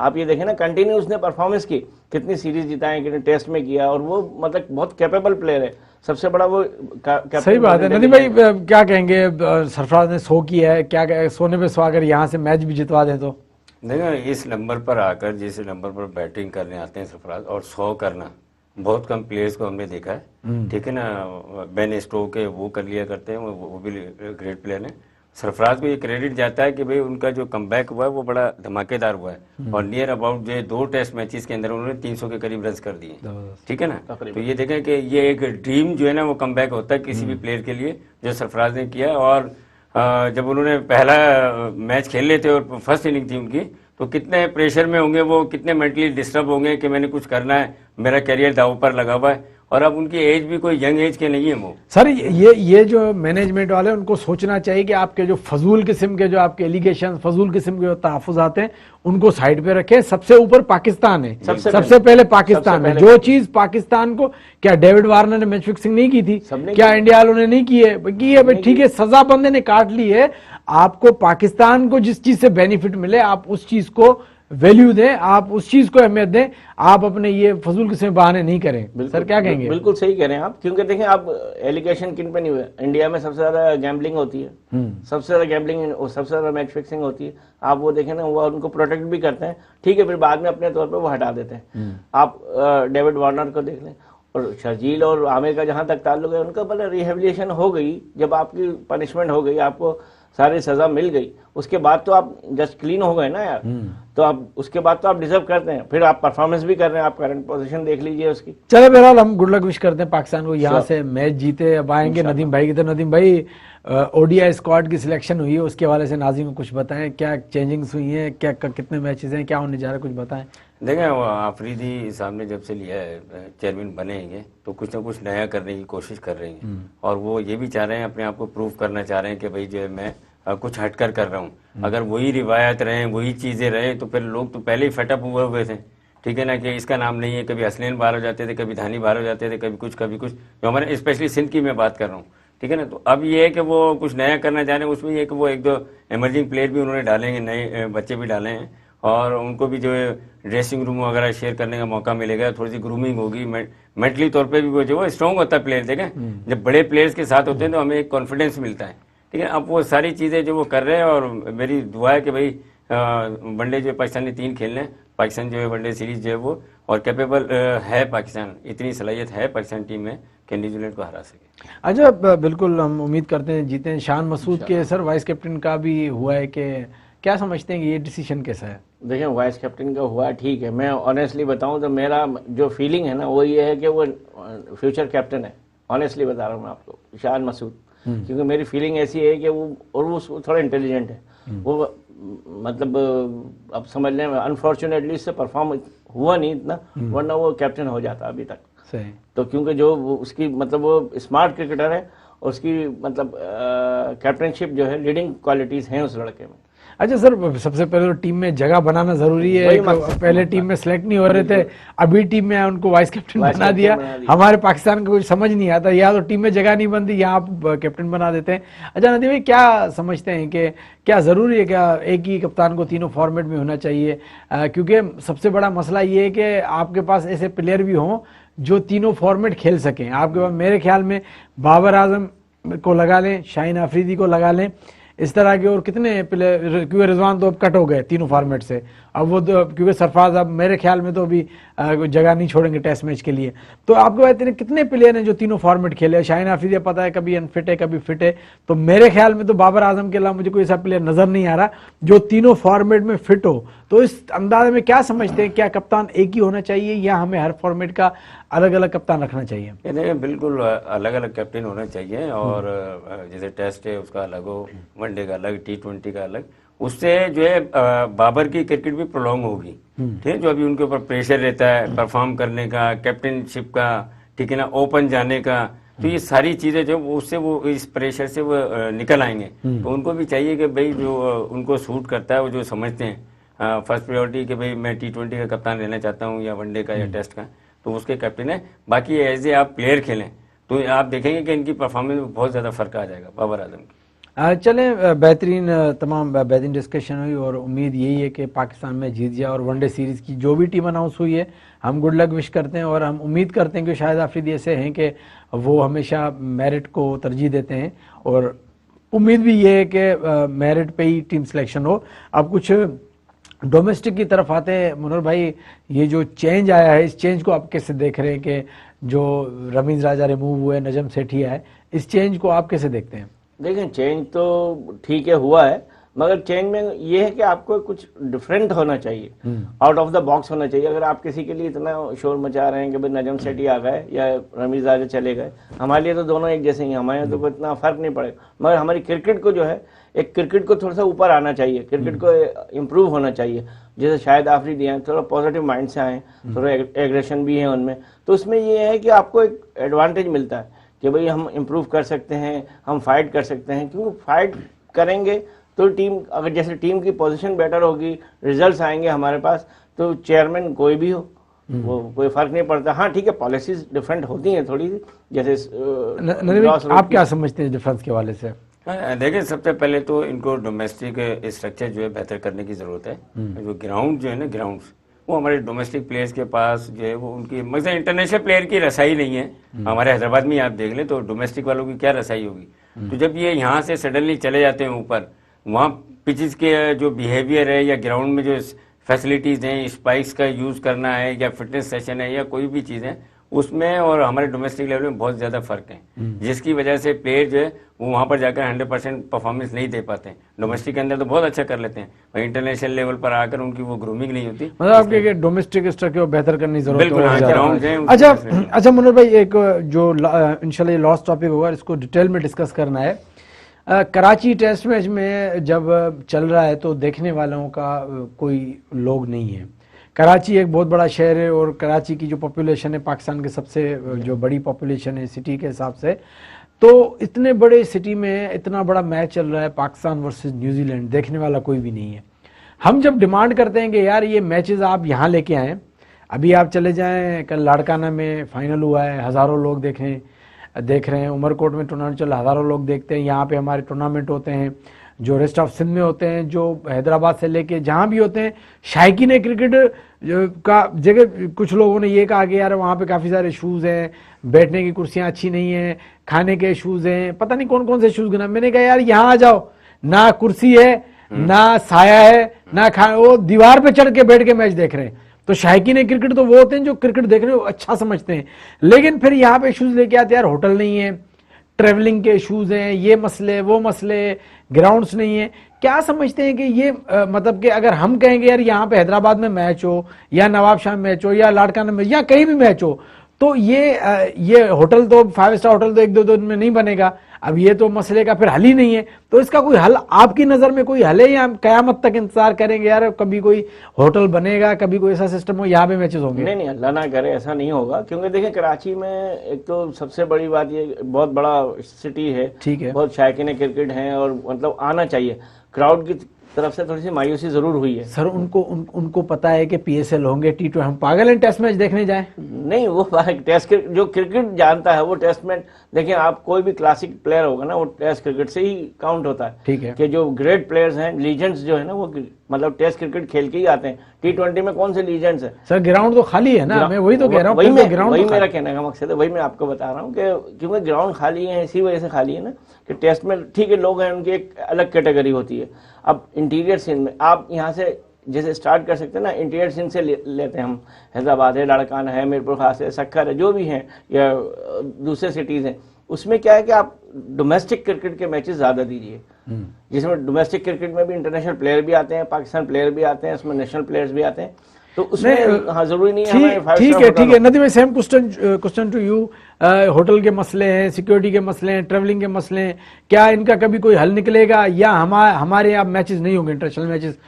आप ये देखें ना, कंटिन्यू उसने परफॉर्मेंस की, कितनी सीरीज जिताए, कितने टेस्ट में किया, और वो मतलब बहुत कैपेबल प्लेयर है, सबसे बड़ा वो सही बात है। नदीम भाई क्या कहेंगे, सरफराज ने 100 किया है, क्या सोने पे सुहागा यहाँ से मैच भी जितवा दें तो? देखो, इस नंबर पर आकर जिस नंबर पर बैटिंग करने आते हैं सरफराज, और 100 करना बहुत कम प्लेयर्स को हमने देखा है। ठीक है ना, बेन स्टोक है वो कर लिया करते हैं, वो भी ग्रेट प्लेयर है। सरफराज को ये क्रेडिट जाता है कि भाई उनका जो कमबैक हुआ है वो बड़ा धमाकेदार हुआ है, और नियर अबाउट जो 2 टेस्ट मैचेस के अंदर उन्होंने 300 के करीब रन कर दिए। ठीक है ना, तो ये देखें कि ये एक ड्रीम जो है ना वो कमबैक होता है किसी भी प्लेयर के लिए, जो सरफराज ने किया। और जब उन्होंने पहला मैच खेल लेते और फर्स्ट इनिंग थी उनकी, तो कितने प्रेशर में होंगे वो, कितने मेंटली डिस्टर्ब होंगे कि मैंने कुछ करना है, मेरा करियर दांव पर लगा हुआ है। और अब उनकी एज भी कोई यंग एज के नहीं है वो। सर ये जो मैनेजमेंट वाले उनको सोचना चाहिए कि आपके जो फजूल किस्म के जो आपके एलिगेशन, फजूल किस्म के जो तहफ़्फ़ुज़ात हैं उनको साइड पे रखें। सबसे ऊपर पाकिस्तान है, सबसे पहले पाकिस्तान है। जो चीज पाकिस्तान को, क्या डेविड वार्नर ने मैच फिक्सिंग नहीं की थी? क्या इंडिया वालों ने नहीं की है? भाई ठीक है, सजा बंदे ने काट ली है। आपको पाकिस्तान को जिस चीज से बेनिफिट मिले आप उस चीज को वैल्यू दें, आप उस चीज को अहमियत दें, आप अपने ये फजूल किस्म बहाने नहीं करें। सर क्या कहेंगे? बिल्कुल सही कह रहे हैं आप, क्योंकि देखें आप एलिगेशन किन पे नहीं हुए, इंडिया में सबसे ज्यादा गैम्बलिंग होती है, सबसे ज्यादा गैम्बलिंग और सबसे ज्यादा मैच फिक्सिंग होती है। आप वो देखें ना, वो उनको प्रोटेक्ट भी करते हैं, ठीक है, फिर बाद में अपने तौर पर वो हटा देते हैं। आप डेविड वार्नर को देख लें, और शर्जील और आमिर का जहां तक ताल्लुक है, उनका भले रिहेबिलिटेशन हो गई, जब आपकी पनिशमेंट हो गई, आपको सारी सजा मिल गई, उसके बाद तो आप जस्ट क्लीन हो गए ना यार, तो आप उसके बाद तो आप डिजर्व करते हैं, फिर आप परफॉर्मेंस भी कर रहे हैं, आप करंट पोजीशन देख लीजिए उसकी। चलो बहरहाल हम गुड लक विश करते हैं पाकिस्तान को, यहाँ से मैच जीते। अब आएंगे नदीम भाई की, तो नदीम भाई ओडीआई स्क्वाड की सिलेक्शन हुई है, उसके हवाले से नाज़रीन को कुछ बताएं, क्या चेंजिंग्स हुई हैं, क्या कितने मैचेस हैं, क्या होने जा रहा है, कुछ बताएं। देखें, आफरीदी साहब ने जब से लिया है, चेयरमैन बने हैं, तो कुछ ना कुछ नया करने की कोशिश कर रहे हैं, और वो ये भी चाह रहे हैं, अपने आप को प्रूव करना चाह रहे हैं कि भाई जो है मैं कुछ हटकर कर रहा हूँ। अगर वही रिवायत रहे, वही चीज़ें रहे, तो फिर लोग तो पहले ही फटअप हुए थे, ठीक है ना, कि इसका नाम नहीं है। कभी हसनैन बाहर हो जाते थे, कभी धानी बाहर हो जाते थे, कभी कुछ, जो हमारे स्पेशली सिंध की मैं बात कर रहा हूँ, ठीक है ना। तो अब ये है कि वो कुछ नया करना चाह रहे हैं, उसमें ये है कि वो एक दो इमर्जिंग प्लेयर भी उन्होंने डालेंगे, नए बच्चे भी डाले हैं, और उनको भी जो है ड्रेसिंग रूम वगैरह शेयर करने का मौका मिलेगा, थोड़ी सी ग्रूमिंग होगी, मेंटली तौर पे भी वो जो है स्ट्रॉन्ग होता है प्लेयर। देखें, जब बड़े प्लेयर्स के साथ होते हैं तो हमें एक कॉन्फिडेंस मिलता है, ठीक है। अब वो सारी चीज़ें जो वो कर रहे हैं, और मेरी दुआ है कि भाई वनडे जो पाकिस्तान ने 3 खेलने, पाकिस्तान जो है वनडे सीरीज जो है वो, और कैपेबल है पाकिस्तान, इतनी सलाहियत है पाकिस्तान टीम में कि न्यूजीलैंड को हरा सके। अच्छा, बिल्कुल हम उम्मीद करते हैं जीते हैं। शान मसूद के सर वाइस कैप्टन का भी हुआ है, कि क्या समझते हैं कि ये डिसीजन कैसा है? देखें, वाइस कैप्टन का हुआ ठीक है, मैं ऑनेस्टली बताऊं तो मेरा जो फीलिंग है ना वो ये है कि वो फ्यूचर कैप्टन है, ऑनेस्टली बता रहा हूँ मैं आपको, शान मसूद, क्योंकि मेरी फीलिंग ऐसी है कि वो, और वो थोड़ा इंटेलिजेंट है, वो मतलब अब समझ लें, अनफॉर्चुनेटली इससे परफॉर्म हुआ नहीं इतना, वरना वो कैप्टन हो जाता अभी तक। सही। तो क्योंकि जो उसकी मतलब वो स्मार्ट क्रिकेटर है, और उसकी मतलब कैप्टनशिप जो है, लीडिंग क्वालिटीज हैं उस लड़के में। अच्छा सर, सबसे पहले तो टीम में जगह बनाना जरूरी है। पहले टीम में सेलेक्ट नहीं हो रहे थे, अभी टीम में उनको वाइस कैप्टन बना दिया। हमारे पाकिस्तान को कुछ समझ नहीं आता, या तो टीम में जगह नहीं बनती, या आप कैप्टन बना देते हैं। अच्छा नदीम भाई, क्या समझते हैं कि क्या जरूरी है, क्या एक ही कप्तान को तीनों फॉर्मेट में होना चाहिए? क्योंकि सबसे बड़ा मसला ये है कि आपके पास ऐसे प्लेयर भी हों जो तीनों फॉर्मेट खेल सकें। आपके पास मेरे ख्याल में बाबर आजम को लगा लें, शाहीन अफरीदी को लगा लें, इस तरह के और कितने प्लेयर, क्योंकि रिजवान तो अब कट हो गए तीनों फॉर्मेट से, अब वो तो क्योंकि सरफराज अब मेरे ख्याल में तो अभी जगह नहीं छोड़ेंगे टेस्ट मैच के लिए। तो आपके पास इतने कितने प्लेयर हैं जो तीनों फॉर्मेट खेले? शाहीन अफरीदी पता है कभी अनफिट है कभी फिट है, तो मेरे ख्याल में तो बाबर आजम के अलावा मुझे कोई ऐसा प्लेयर नजर नहीं आ रहा जो तीनों फॉर्मेट में फिट हो। तो इस अंदाजे में क्या समझते हैं, क्या कप्तान एक ही होना चाहिए, या हमें हर फॉर्मेट का अलग अलग कप्तान रखना चाहिए? नहीं, बिल्कुल अलग अलग कैप्टन होना चाहिए, और जैसे टेस्ट है उसका अलग हो, वनडे का अलग, T20 का अलग, उससे जो है बाबर की क्रिकेट भी प्रोलॉन्ग होगी, ठीक है। जो अभी उनके ऊपर प्रेशर रहता है परफॉर्म करने का, कैप्टनशिप का, ठीक है ना, ओपन जाने का, तो ये सारी चीजें जो उससे वो इस प्रेशर से वो निकल आएंगे। तो उनको भी चाहिए कि भाई जो उनको सूट करता है, वो जो समझते हैं फर्स्ट प्रायोरिटी कि भाई मैं T20 का कप्तान रहना चाहता हूँ, या वनडे का, या टेस्ट का, तो उसके कैप्टन है। बाकी एज ए आप प्लेयर खेलें तो आप देखेंगे कि इनकी परफॉर्मेंस में बहुत ज़्यादा फर्क आ जाएगा बाबर आजम की। चलें, तमाम बेहतरीन डिस्कशन हुई, और उम्मीद यही है कि पाकिस्तान में जीत जाए, और वनडे सीरीज़ की जो भी टीम अनाउंस हुई है हम गुड लक विश करते हैं, और हम उम्मीद करते हैं कि शाहिद अफरीदी ऐसे हैं कि वो हमेशा मेरिट को तरजीह देते हैं, और उम्मीद भी ये है कि मेरिट पे ही टीम सिलेक्शन हो। अब कुछ डोमेस्टिक की तरफ आते हैं। मुनव्वर भाई, ये जो चेंज आया है, इस चेंज को आप कैसे देख रहे हैं कि जो रमीज राजा रिमूव हुए, नजम सेठी आए, इस चेंज को आप कैसे देखते हैं? देखें, चेंज तो ठीक है हुआ है, मगर चेंज में ये है कि आपको कुछ डिफरेंट होना चाहिए, आउट ऑफ द बॉक्स होना चाहिए। अगर आप किसी के लिए इतना शोर मचा रहे हैं कि भाई नजम सेठी आ गए या रमीज राजा चले गए, हमारे लिए तो दोनों एक जैसे ही, हमारे यहाँ तो कोई इतना फर्क नहीं पड़ेगा, मगर हमारी क्रिकेट को जो है, एक क्रिकेट को थोड़ा सा ऊपर आना चाहिए, क्रिकेट को इम्प्रूव होना चाहिए। जैसे शायद आफरीदी हैं, थोड़ा पॉजिटिव माइंड से आए, थोड़ा एग्रेशन भी है उनमें, तो उसमें ये है कि आपको एक एडवांटेज मिलता है कि भाई हम इम्प्रूव कर सकते हैं, हम फाइट कर सकते हैं, क्योंकि फाइट करेंगे तो टीम, अगर जैसे टीम की पोजीशन बेटर होगी, रिजल्ट्स आएंगे हमारे पास, तो चेयरमैन कोई भी हो वो कोई फर्क नहीं पड़ता। हाँ ठीक है, पॉलिसीज डिफरेंट होती हैं थोड़ी सी, जैसे आप क्या समझते हैं डिफरेंस के हवाले से? देखिए सबसे पहले तो इनको डोमेस्टिक स्ट्रक्चर जो है बेहतर करने की ज़रूरत है। जो ग्राउंड जो है ना, ग्राउंड्स वो हमारे डोमेस्टिक प्लेयर्स के पास जो है वो उनकी मतलब इंटरनेशनल प्लेयर की रसाई नहीं है। हमारे हैदराबाद में आप देख लें तो डोमेस्टिक वालों की क्या रसाई होगी। तो जब ये यहाँ से सडनली चले जाते हैं ऊपर, वहाँ पिचेस के जो बिहेवियर है या ग्राउंड में जो फैसिलिटीज़ हैं, स्पाइक्स का यूज़ करना है या फिटनेस सेशन है या कोई भी चीज़ है, उसमें और हमारे डोमेस्टिक लेवल में बहुत ज़्यादा फर्क है, जिसकी वजह से प्लेयर जो है वो वहाँ पर जाकर 100% परफॉर्मेंस नहीं दे पाते हैं। डोमेस्टिक के अंदर तो बहुत अच्छा कर लेते हैं, वहीं इंटरनेशनल लेवल पर आकर उनकी वो ग्रूमिंग नहीं होती। मतलब आपके डोमेस्टिक स्ट्रक्चर को बेहतर करने की जरूरत है। बिल्कुल, हाँ, ग्राउंड है। अच्छा मुनर भाई, एक जो इंशाल्लाह ये लास्ट टॉपिक होगा, इसको डिटेल में डिस्कस करना है। कराची टेस्ट मैच में जब चल रहा है तो देखने वालों का कोई लोग नहीं है। कराची एक बहुत बड़ा शहर है और कराची की जो पॉपुलेशन है पाकिस्तान के सबसे जो बड़ी पॉपुलेशन है सिटी के हिसाब से, तो इतने बड़े सिटी में इतना बड़ा मैच चल रहा है पाकिस्तान वर्सेस न्यूजीलैंड, देखने वाला कोई भी नहीं है। हम जब डिमांड करते हैं कि यार ये मैचेस आप यहाँ लेके आएँ, अभी आप चले जाएं, कल लाड़काना में फाइनल हुआ है, हज़ारों लोग देख रहे हैं, उमरकोट में टूर्नामेंट चल, हज़ारों लोग देखते हैं, यहाँ पे हमारे टूर्नामेंट होते हैं जो रेस्ट ऑफ सिंध में होते हैं, जो हैदराबाद से लेके जहाँ भी होते हैं। शायकीन क्रिकेट का जगह कुछ लोगों ने ये कहा कि यार वहाँ पे काफ़ी सारे शूज़ हैं, बैठने की कुर्सियाँ अच्छी नहीं हैं, खाने के शूज़ हैं, पता नहीं कौन कौन से शूज़ गिना। मैंने कहा यार यहाँ आ जाओ, ना कुर्सी है, ना साया है, ना वो दीवार पे चढ़ के बैठ के मैच देख रहे हैं। तो शायकीन क्रिकेट तो वो होते हैं जो क्रिकेट देख रहे हो अच्छा समझते हैं, लेकिन फिर यहाँ पे शूज़ लेके आते हैं, यार होटल नहीं है, ट्रेवलिंग के शूज़ हैं, ये मसले वो मसले, ग्राउंड्स नहीं है। क्या समझते हैं कि ये मतलब कि अगर हम कहेंगे यार यहाँ पे हैदराबाद में मैच हो या नवाब शाह में मैच हो या लाड़काना में या कहीं भी मैच हो, तो ये होटल तो 5 स्टार होटल तो 1-2 दिन में नहीं बनेगा। अब ये तो मसले का फिर हल ही नहीं है। तो इसका कोई हल आपकी नज़र में कोई हल है या कयामत तक इंतजार करेंगे यार कभी कोई होटल बनेगा, कभी कोई ऐसा सिस्टम हो यहाँ पे मैचेस होंगे? नहीं नहीं, अल्लाह ना करे ऐसा नहीं होगा, क्योंकि देखिए कराची में एक तो सबसे बड़ी बात ये बहुत बड़ा सिटी है, ठीक है, बहुत शायकीन क्रिकेट हैं और मतलब आना चाहिए। क्राउड की तरफ से थोड़ी सी मायूसी जरूर हुई है। सर उनको पता है कि पीएसएल होंगे, T20, हम पागल हैं टेस्ट मैच देखने जाएं? नहीं, वो टेस्ट जो क्रिकेट जानता है वो टेस्ट मैच, देखिए आप कोई भी क्लासिक प्लेयर होगा ना वो टेस्ट क्रिकेट से ही काउंट होता है। ठीक है, कि जो ग्रेट प्लेयर्स हैं, लीजेंड्स जो है ना, वो मतलब टेस्ट क्रिकेट खेल के ही आते हैं। T20 में कौन से लीजेंड्स है? सर ग्राउंड तो खाली है ना, मैं वही तो कह रहा हूँ। वही मेरा कहने का मकसद है, वही मैं आपको बता रहा हूँ कि क्योंकि ग्राउंड खाली है, इसी वजह से खाली है ना कि टेस्ट में ठीक है लोग हैं, उनकी एक अलग कैटेगरी होती है। अब इंटीरियर सिंध में आप यहाँ से जैसे स्टार्ट कर सकते हैं ना, इंटीरियर सिंध से लेते हैं हम, हैदराबाद है, लाड़काना है, मीरपुर खास है, सक्खर है, जो भी हैं या दूसरे सिटीज़ हैं, उसमें क्या है कि आप डोमेस्टिक क्रिकेट के मैचेस ज़्यादा दीजिए, जिसमें डोमेस्टिक क्रिकेट में भी इंटरनेशनल प्लेयर भी आते हैं, पाकिस्तान प्लेयर भी आते हैं, उसमें नेशनल प्लेयर्स भी आते हैं, तो उसमें हाँ जरूरी नहीं है। ठीक है Nadeem, same question to you. Hotel के मसले हैं, सिक्योरिटी के मसले हैं, ट्रैवलिंग के मसले हैं, क्या इनका कभी कोई हल निकलेगा या हमारे यहाँ मैचेस नहीं होंगे, इंटरनेशनल मैचेस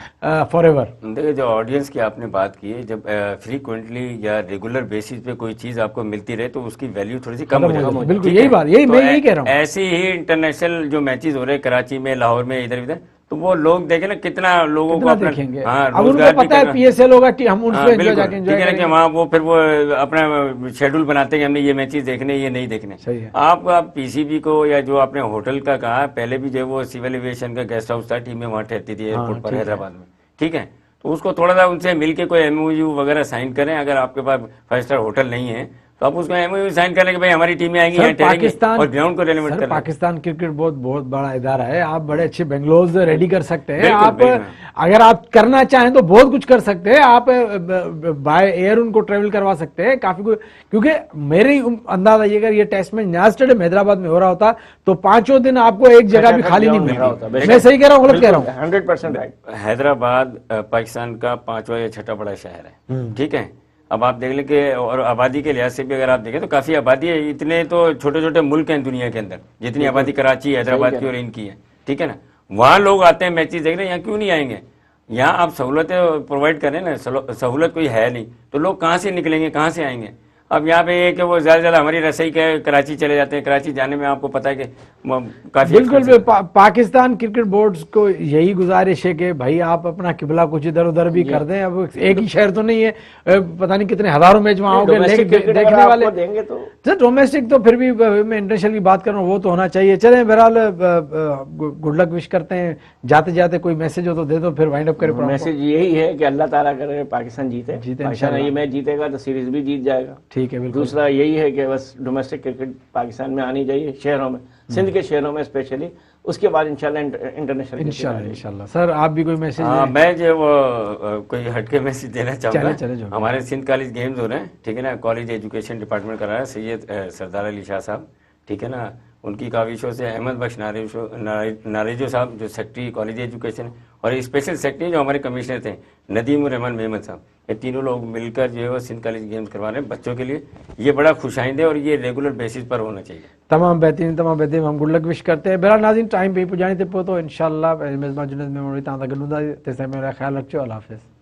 फॉरएवर? देखिए जो ऑडियंस की आपने बात की है, जब फ्रीक्वेंटली या रेगुलर बेसिस पे कोई चीज आपको मिलती रहे तो उसकी वैल्यू थोड़ी सी कम हो जाती है। बिल्कुल यही बात, मैं यही कह रहा हूँ। ऐसे ही इंटरनेशनल जो मैचेस हो रहे हैं कराची में, लाहौर में, इधर उधर, तो वो लोग देखे ना कितना लोगों को अपना देखेंगे। हाँ, अब उनको पता है पीएसएल होगा, हम उनसे एंजॉय जाके एंजॉय करेंगे कि वहाँ वो फिर वो अपना शेड्यूल बनाते हैं कि हमने ये मैचेस देखने, ये नहीं देखने। सही है। आप पीसीबी को या जो आपने होटल का कहा, पहले भी जो वो सिविल एविएशन का गेस्ट हाउस था, टीमें वहाँ ठहरती थी एयरपोर्ट पर हैदराबाद में, ठीक है, तो उसको थोड़ा सा उनसे मिलके कोई एमओयू वगैरह साइन करें। अगर आपके पास 5 स्टार होटल नहीं है तो आप उसको एमओयू साइन करें कि भाई हमारी टीमें आएंगी, यहाँ ठहरेंगी और ग्राउंड को रेलेवेंट करें। पाकिस्तान क्रिकेट बहुत बड़ा इदारा है, आप बड़े अच्छे बेंगलोर रेडी कर सकते हैं। आप अगर आप करना चाहें तो बहुत कुछ कर सकते हैं, आप बाय एयर उनको ट्रेवल करवा सकते हैं काफी कुछ। क्योंकि मेरे अंदाजा ये, अगर ये टेस्ट मैच नया स्टेडियम हैदराबाद में हो रहा होता तो 5 दिन आपको एक जगह भी खाली नहीं मिल रहा होता। मैं सही कह रहा हूँ, गलत कह रहा हूँ? 100% राइट। हैदराबाद पाकिस्तान का 5वां या 6वां बड़ा शहर है, ठीक है। अब आप देख लें कि और आबादी के लिहाज से भी अगर आप देखें तो काफ़ी आबादी है। इतने तो छोटे छोटे मुल्क हैं दुनिया के अंदर, जितनी आबादी कराची, हैदराबाद की और इनकी है, ठीक है ना। वहाँ लोग आते हैं मैचेस देखने, यहाँ क्यों नहीं आएंगे? यहाँ आप सहूलतें प्रोवाइड करें ना, सहूलत कोई है नहीं तो लोग कहाँ से निकलेंगे, कहाँ से आएंगे? अब यहाँ पे ये कि वो ज़्यादा से ज़्यादा हमारी रसोई के कराची चले जाते हैं। कराची जाने में आपको पता है कि काफ़ी बिल्कुल पाकिस्तान क्रिकेट बोर्ड को यही गुजारिश है कि भाई आप अपना किबला कुछ इधर उधर भी कर दें। अब एक ही शहर तो नहीं है, पता नहीं कितने हज़ारों मैच वहाँ होंगे, देखने वाले देंगे तो सर डोमेस्टिक तो फिर भी मैं इंटरनेशनल की बात कर रहा हूँ, वो तो होना चाहिए। चलें बहरहाल गुड लक विश करते हैं। जाते जाते कोई मैसेज हो तो दे दो, फिर वाइंड अप करें। मैसेज यही है कि अल्लाह ताला करे पाकिस्तान जीते पाकिस्तान इंशाल्लाह। ये मैच जीतेगा तो सीरीज भी जीत जाएगा। ठीक है, बिल्कुल। दूसरा यही है कि बस डोमेस्टिक क्रिकेट पाकिस्तान में आनी चाहिए, शहरों में, सिंध के शहरों में स्पेशली। उसके बाद इंशाल्लाह इंटरनेशनल इंशाल्लाह। सर आप भी कोई मैसेज? मैं जो वो कोई हटके मैसेज देना चाहूँगा। चले हमारे सिंध कॉलेज गेम्स हो रहे हैं, ठीक है ना, कॉलेज एजुकेशन डिपार्टमेंट करा रहा है सैयद सरदार अली शाह साहब, ठीक है ना, उनकी काविशों से अहमद बख्श नारेजो साहब जो सेक्रेटरी कॉलेज एजुकेशन, और स्पेशल सेक्रेटरी जो हमारे कमिश्नर थे नदीम रहमान मेहमद साहब, ये तीनों लोग मिलकर जो है वो सिंध कॉलेज गेम्स करवा रहे हैं बच्चों के लिए। ये बड़ा खुशाइंद है और ये रेगुलर बेसिस पर होना चाहिए। तमाम बेहतरीन हम गुड लक विश करते हैं। बहरहाल नाज़रीन टाइम पे पुजाने ते पोतो इंशाल्लाह मेज़बान जुनैद में मोड़ी तां गलूंदा ते मेरा ख्याल रखियो। अल्लाह हाफ़िज़।